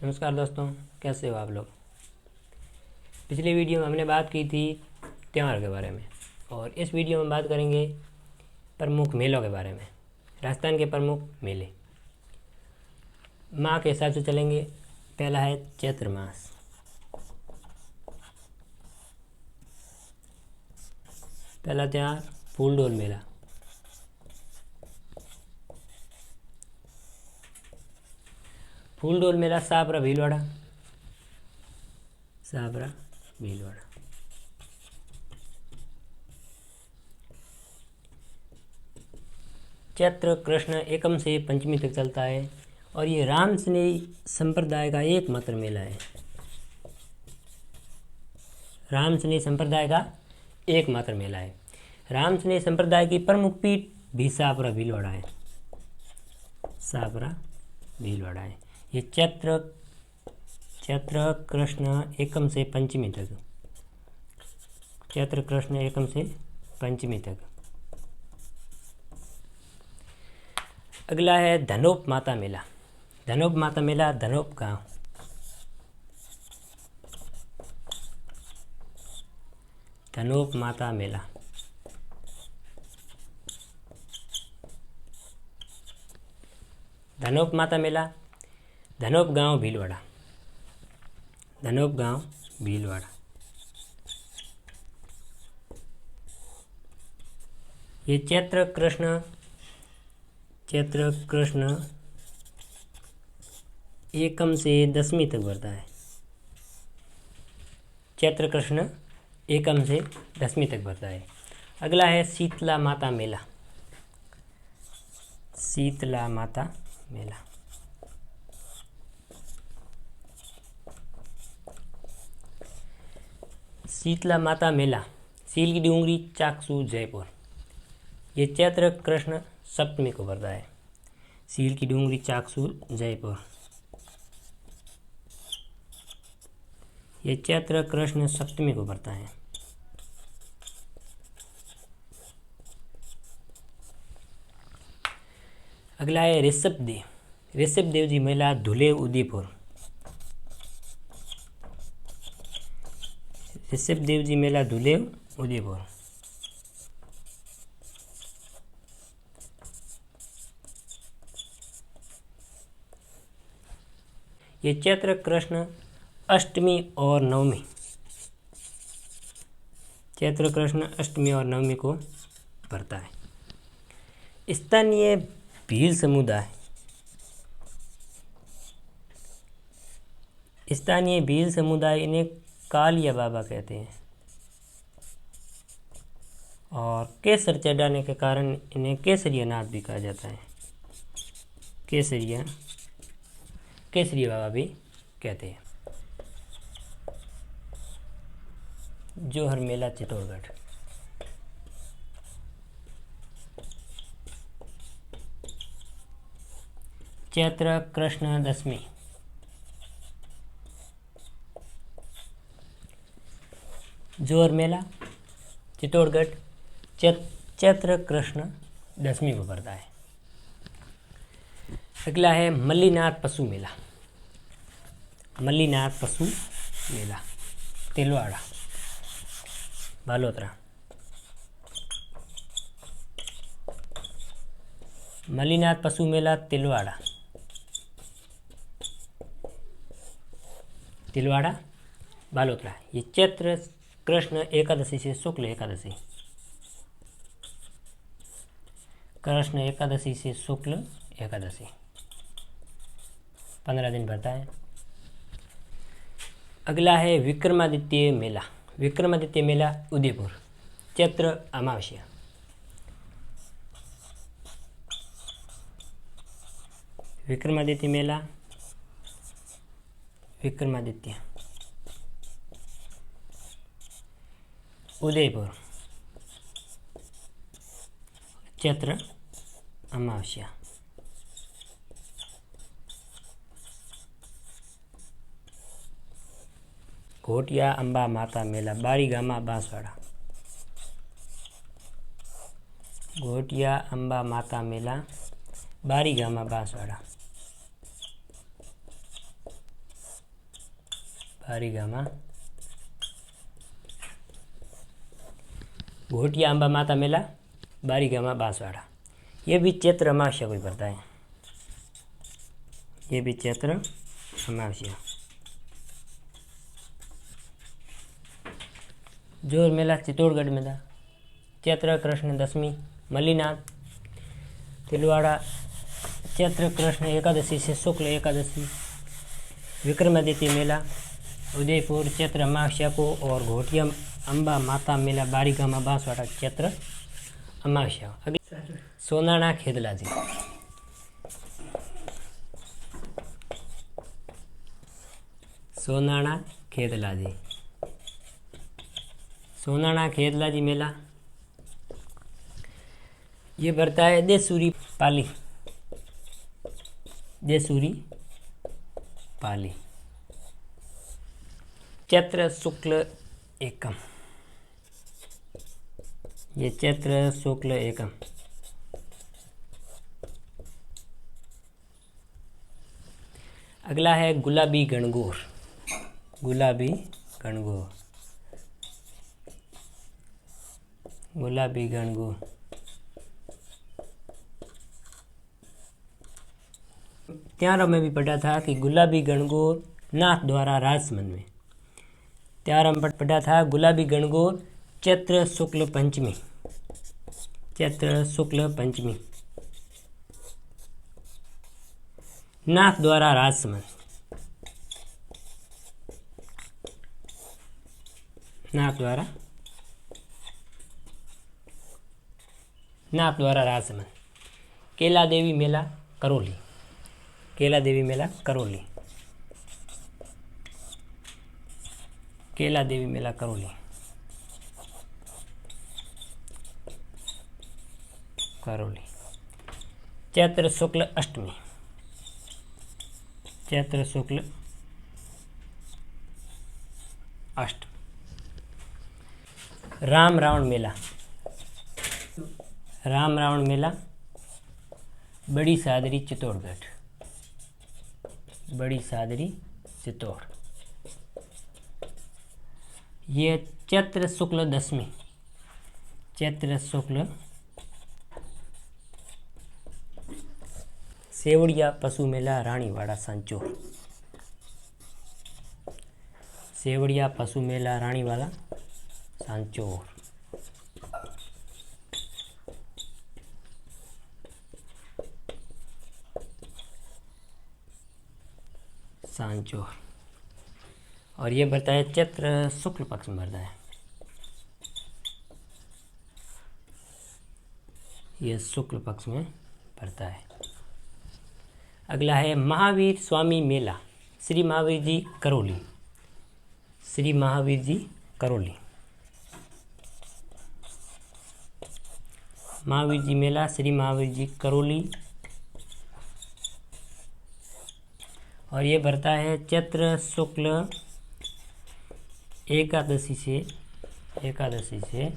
नमस्कार दोस्तों, कैसे हो आप लोग। पिछली वीडियो में हमने बात की थी त्यौहार के बारे में और इस वीडियो में बात करेंगे प्रमुख मेलों के बारे में। राजस्थान के प्रमुख मेले माह के हिसाब से चलेंगे। पहला है चैत्र मास। पहला त्यौहार फूलडोल मेला। फूलडोल मेला साबरा भीलवाड़ा। साबरा भीलवाड़ा। चैत्र कृष्ण एकम से पंचमी तक चलता है और ये रामसनेही संप्रदाय का एकमात्र मेला है। रामसनेही संप्रदाय का एकमात्र मेला है। रामसनेही संप्रदाय की प्रमुख पीठ भी साबरा भीलवाड़ा है। साबरा भीलवाड़ा है। ये चैत्र कृष्ण एकम से पंचमी तक। चैत्र कृष्ण एकम से पंचमी तक। अगला है धनोप माता मेला। धनोप माता मेला धनोप गांव। धनोप माता मेला। धनोप माता मेला धनोप गांव भीलवाड़ा। धनोप गांव भीलवाड़ा। ये चैत्र कृष्ण एकम से दसवीं तक बढ़ता है। चैत्र कृष्ण एकम से दसवीं तक बढ़ता है। अगला है शीतला माता मेला। शीतला माता मेला। शीतला माता मेला सील की डूंगरी चाकसू जयपुर। ये चैत्र कृष्ण सप्तमी को पड़ता है। सील की डूंगरी चाकसू जयपुर। ये चैत्र कृष्ण सप्तमी को पड़ता है। अगला है ऋषभ देव जी मेला धुले उदयपुर। ऋषभ देव जी मेला धुले उदयपुर। ये चैत्र कृष्ण अष्टमी और नवमी। चैत्र कृष्ण अष्टमी और नवमी को पड़ता है। स्थानीय भील समुदाय। स्थानीय भील समुदाय इन्हें कालिया बाबा कहते हैं और केसर चढ़ाने के कारण इन्हें केसरिया नाथ भी कहा जाता है। केसरिया बाबा भी कहते हैं। जोहर मेला चित्तौड़गढ़। चैत्र कृष्ण दशमी। जोहर मेला चित्तौड़गढ़ चैत्र कृष्ण दशमी को पड़ता है। अगला है मल्लीनाथ पशु मेला। मल्लीनाथ पशु मेला तिलवाड़ा बालोतरा। मल्लीनाथ पशु मेला तिलवाड़ा बालोतरा। ये चैत्र कृष्ण एकादशी से शुक्ल एकादशी। कृष्ण एकादशी से शुक्ल एकादशी 15 दिन भरता है। अगला है विक्रमादित्य मेला। विक्रमादित्य मेला उदयपुर चैत्र अमावस्या। विक्रमादित्य मेला विक्रमादित्य उदयपुर चैत्र अमावस्या। घोटिया अंबा माता मेला बारीगामा बांसवाड़ा। घोटिया अंबा माता मेला बारीगामा बांसवाड़ा। बारीगामा, घोटिया अंबा माता मेला बारीगामा बांसवाड़ा। ये भी चैत्र अमावस्या को ही पड़ता है, ये भी चैत्र अमावस्या। जोर मेला चित्तौड़गढ़ में था। चैत्र कृष्ण दशमी मल्लीनाथ तिलवाड़ा। चैत्र कृष्ण एकादशी से शुक्ल एकादशी विक्रमादित्य मेला उदयपुर चैत्र अमावस्या को, और घोटिया अंबा माता मेला बारीगामा बांसवाड़ा चैत्र अमावस्या। अगले सोनाना खेदलाजी, सोनाना खेदलाजी, सोनाना खेदलाजी मेला ये बढ़ता है देसूरी पाली, देसूरी पाली। चैत्र शुक्ल एकम, ये चैत्र शुक्ल एकम। अगला है गुलाबी गणगौर, गुलाबी गणगौर, गुलाबी गणगौर। त्यारों में भी पढ़ा था कि गुलाबी गणगौर नाथ द्वारा राजसमंद में। त्यारों में पढ़ा था गुलाबी गणगौर चैत्र शुक्ल पंचमी, चैत्र शुक्ल पंचमी नाथ द्वारा राजसमंद, नाथ द्वारा राजसमंद। केला देवी मेला करौली, केला देवी मेला करौली, केला देवी मेला करौली। करौली। चैत्र शुक्ल अष्टमी, चैत्र शुक्ल अष्टमी। राम रावण मेला, राम रावण मेला बड़ी सादरी चित्तौड़गढ़, बड़ी सादरी चित्तौड़। ये चैत्र शुक्ल दशमी, चैत्र शुक्ल। सेवड़िया पशु मेला रानीवाड़ा सांचौर, सेवड़िया पशु मेला रानीवाड़ा सांचौर। सांचौर। और ये बढ़ता है चैत्र शुक्ल पक्ष में बढ़ता है, ये शुक्ल पक्ष में पड़ता है। अगला है महावीर स्वामी मेला श्री महावीर जी करौली, श्री महावीर जी करौली। महावीर जी मेला श्री महावीर जी करौली। और ये बढ़ता है चैत्र शुक्ल एकादशी से, एकादशी से।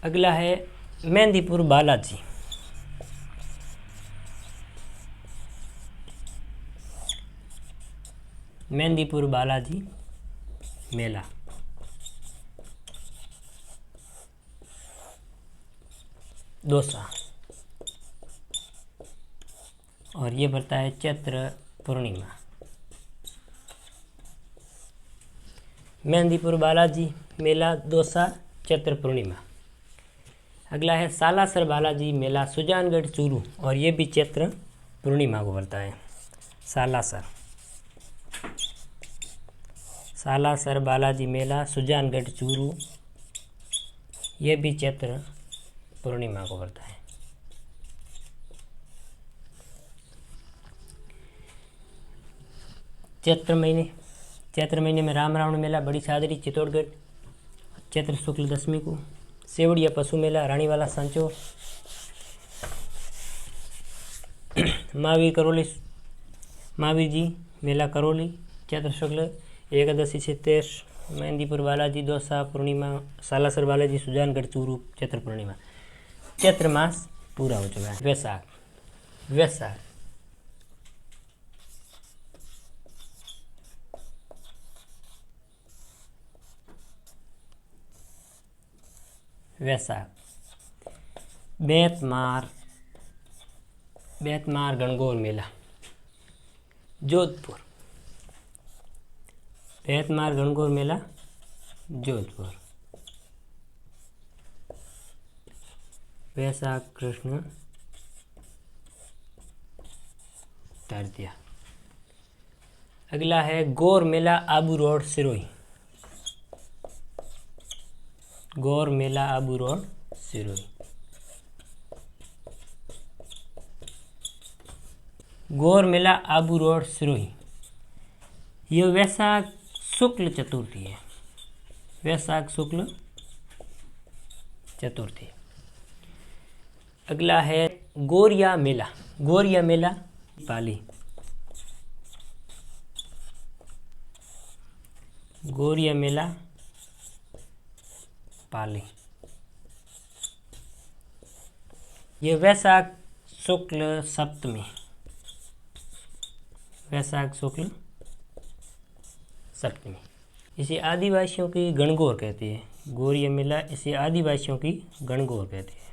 अगला है मेहंदीपुर बालाजी, मेहंदीपुर बालाजी मेला। दौसा। और ये बढ़ता है चैत्र पूर्णिमा। मेहंदीपुर बालाजी मेला दौसा चैत्र पूर्णिमा। अगला है सालासर बालाजी मेला सुजानगढ़ चूरू, और ये भी चैत्र पूर्णिमा को बढ़ता है। सालासर, सालासर बालाजी मेला सुजानगढ़ चूरू, ये भी चैत्र पूर्णिमा को बढ़ता है। चैत्र महीने में राम रावण मेला बड़ी सादरी चित्तौड़गढ़ चैत्र शुक्ल दशमी को। सेवड़िया पशु मेला रानीवाला सांचौर। महावीर करौली, महावीर जी मेला करौली चैत्र शुक्ल एकादशी से 23। मेहंदीपुर बालाजी दौसा पूर्णिमा। सालासर बालाजी सुजानगढ़ चूरू चैत्र पूर्णिमा। चैत्र मास पूरा हो चुका है। वैशाख, वैशाख, वैशाख। बेतमार गणगौर मेला जोधपुर। बेतमार गणगौर मेला जोधपुर। वैशाख कृष्ण तृतीया। अगला है गौर मेला आबू रोड सिरोही। गौर मेला आबू रोड सिरोही। गौर मेला आबू रोड सिरोही, ये वैशाख शुक्ल चतुर्थी है। वैशाख शुक्ल चतुर्थी। अगला है गोरिया मेला। गोरिया मेला पाली। गोरिया मेला पाली, ये वैशाख शुक्ल सप्तमी। वैशाख शुक्ल सप्तमी। इसे आदिवासियों की गणगौर कहते हैं। गोरिया मेला इसे आदिवासियों की गणगौर कहते हैं।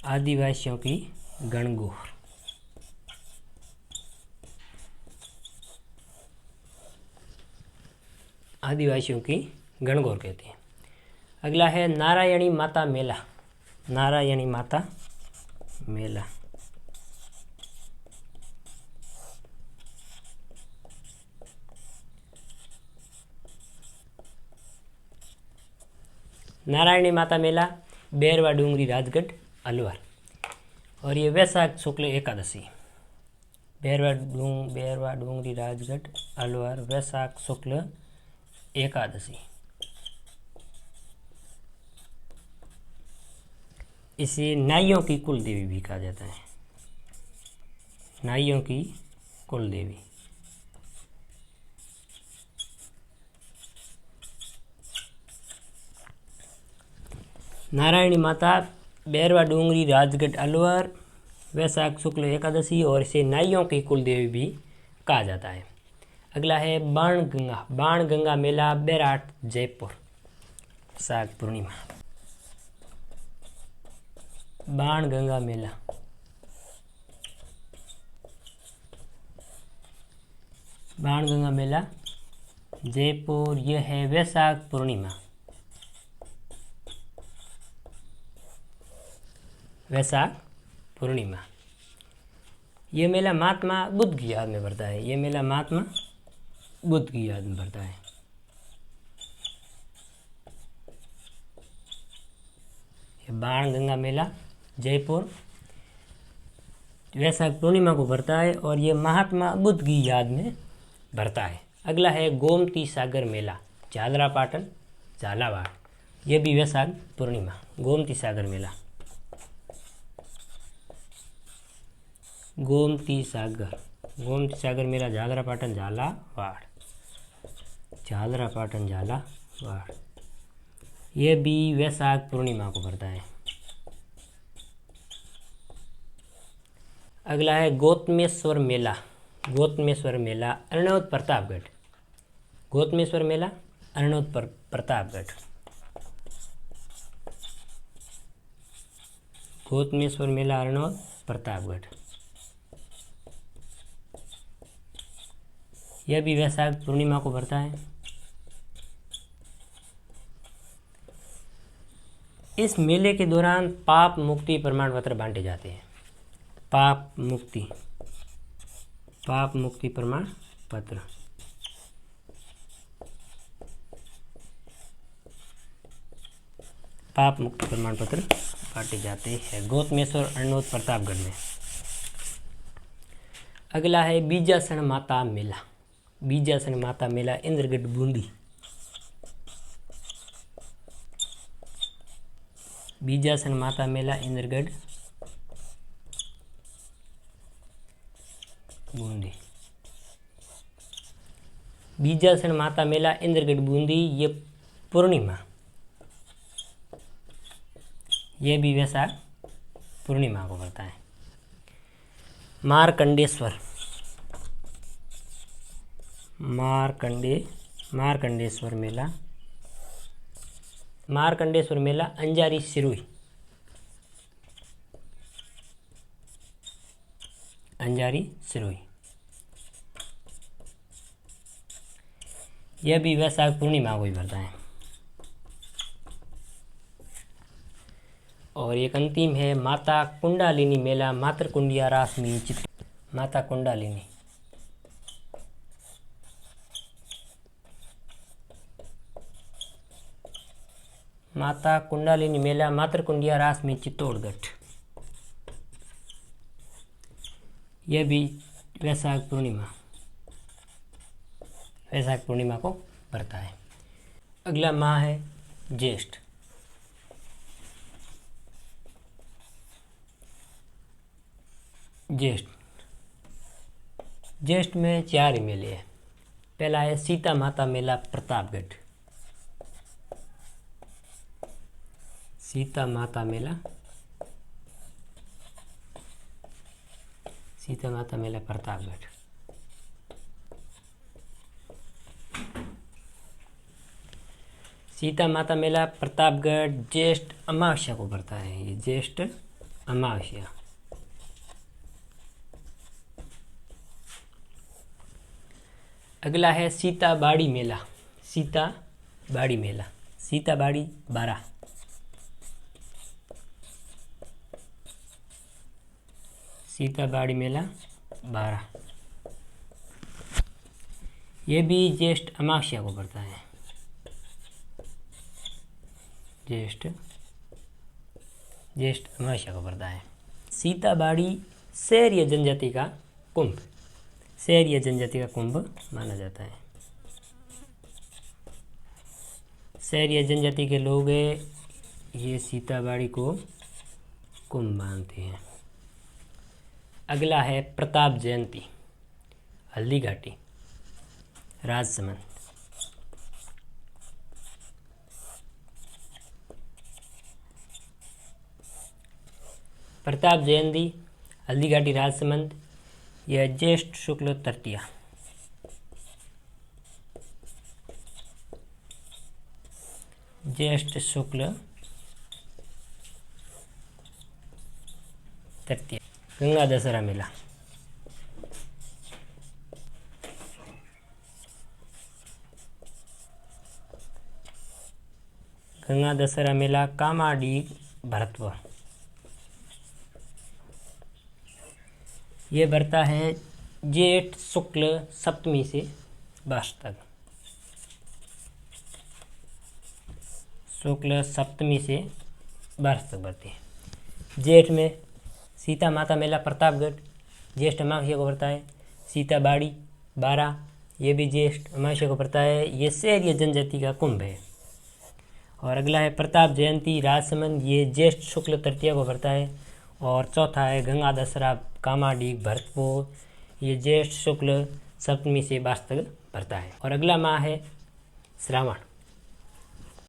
आदिवासियों की गणगौर। आदिवासियों की गणगौर कहते हैं। अगला है नारायणी माता मेला। नारायणी माता मेला, नारायणी माता मेला बैरवा डूंगरी राजगढ़ अलवर, और ये वैशाख शुक्ल एकादशी। बैरवा डूंगरी राजगढ़ अलवर, वैशाख शुक्ल एकादशी। इसे नाइयों की कुल देवी भी कहा जाता है। नाइयों की कुल देवी। नारायणी माता बैरवा डूंगरी राजगढ़ अलवर, वैशाख शुक्ल एकादशी, और इसे नाइयों की कुल देवी भी कहा जाता है। अगला है बाणगंगा। बाणगंगा मेला बैराट जयपुर, वैशाख पूर्णिमा। बाणगंगा मेला, बाणगंगा मेला जयपुर, यह है वैशाख पूर्णिमा। वैशाख पूर्णिमा। ये मेला महात्मा बुद्ध की याद में पड़ता है। ये मेला महात्मा बुद्ध की याद में पड़ता है। बाणगंगा मेला जयपुर वैशाख पूर्णिमा को भरता है, और ये महात्मा बुद्ध की याद में भरता है। अगला है गोमती सागर मेला झालरापाटन झालावाड़, यह भी वैशाख पूर्णिमा। गोमती सागर मेला, गोमती सागर मेला झालरापाटन झालावाड़, झालरापाटन झालावाड़, यह भी वैशाख पूर्णिमा को पड़ता है। अगला है गौतमेश्वर मेला। गौतमेश्वर मेला अरनौद प्रतापगढ़। गौतमेश्वर मेला अरनौद प्रतापगढ़। गौतमेश्वर मेला अरनौद प्रतापगढ़, यह भी वैशाख पूर्णिमा को भरता है। इस मेले के दौरान पाप मुक्ति प्रमाण पत्र बांटे जाते हैं। पाप मुक्ति प्रमाण पत्र। पाप मुक्ति प्रमाण पत्र बांटे जाते हैं गौतमेश्वर अरनौद प्रतापगढ़ में। अगला है बीजासन माता मेला। बीजासन माता मेला इंद्रगढ़ बूंदी। बीजासन माता मेला इंद्रगढ़ बूंदी। बीजासन माता मेला इंद्रगढ़ बूंदी, ये पूर्णिमा, ये भी वैशाख पूर्णिमा को पड़ता है। मार्कंडेश्वर मेला मार्कंडेश्वर मेला अंजारी सिरोही, अंजारी सिरोही। यह भी वैशाख पूर्णिमा को ही पड़ता है। और एक अंतिम है माता कुंडालिनी मेला मातृकुंडिया रासमी चित्तौड़, माता कुंडालिनी, माता कुंडालिनी मेला मातृकुंडिया रासमी चित्तौड़गढ़। यह भी वैशाख पूर्णिमा को पड़ता है। अगला माह है ज्येष्ठ। ज्येष्ठ में 4 ही मेले हैं। पहला है सीता माता मेला प्रतापगढ़, सीता माता मेला प्रतापगढ़। सीता माता मेला प्रतापगढ़ ज्येष्ठ अमावस्या को पड़ता है। ये ज्येष्ठ अमावस्या। अगला है सीताबाड़ी मेला, सीताबाड़ी मेला, सीताबाड़ी 12, सीताबाड़ी मेला 12। ये भी ज्येष्ठ अमावस्या को पड़ता है। ज्येष्ठ अमावस्या को पड़ता है। सीताबाड़ी शहरीय जनजाति का कुंभ, शहरीय जनजाति का कुंभ माना जाता है। शहरीय जनजाति के लोग ये सीताबाड़ी को कुंभ मानते हैं। अगला है प्रताप जयंती, हल्दीघाटी, राजसमंद। प्रताप जयंती हल्दीघाटी राजसमंद, यह ज्येष्ठ शुक्ल तृतीया, ज्येष्ठ शुक्ल तृतीया। गंगा दशहरा मेला, गंगा दशहरा मेला कामाडीह भरतपुर। ये बढ़ता है जेठ शुक्ल सप्तमी से 22 तक, शुक्ल सप्तमी से 22 तक बढ़ती है। जेठ में सीता माता मेला प्रतापगढ़ ज्येष्ठ अमावस्या को पड़ता है। सीताबाड़ी 12, ये भी ज्येष्ठ अमावस्या को पड़ता है। ये शहरीय जनजाति का कुंभ है। और अगला है प्रताप जयंती राजसमंद, ये ज्येष्ठ शुक्ल तृतीया को पड़ता है। और चौथा है गंगा दशहरा कामाडीह भरतपुर, ये ज्येष्ठ शुक्ल सप्तमी से 22 तक पड़ता है। और अगला माह है श्रावण।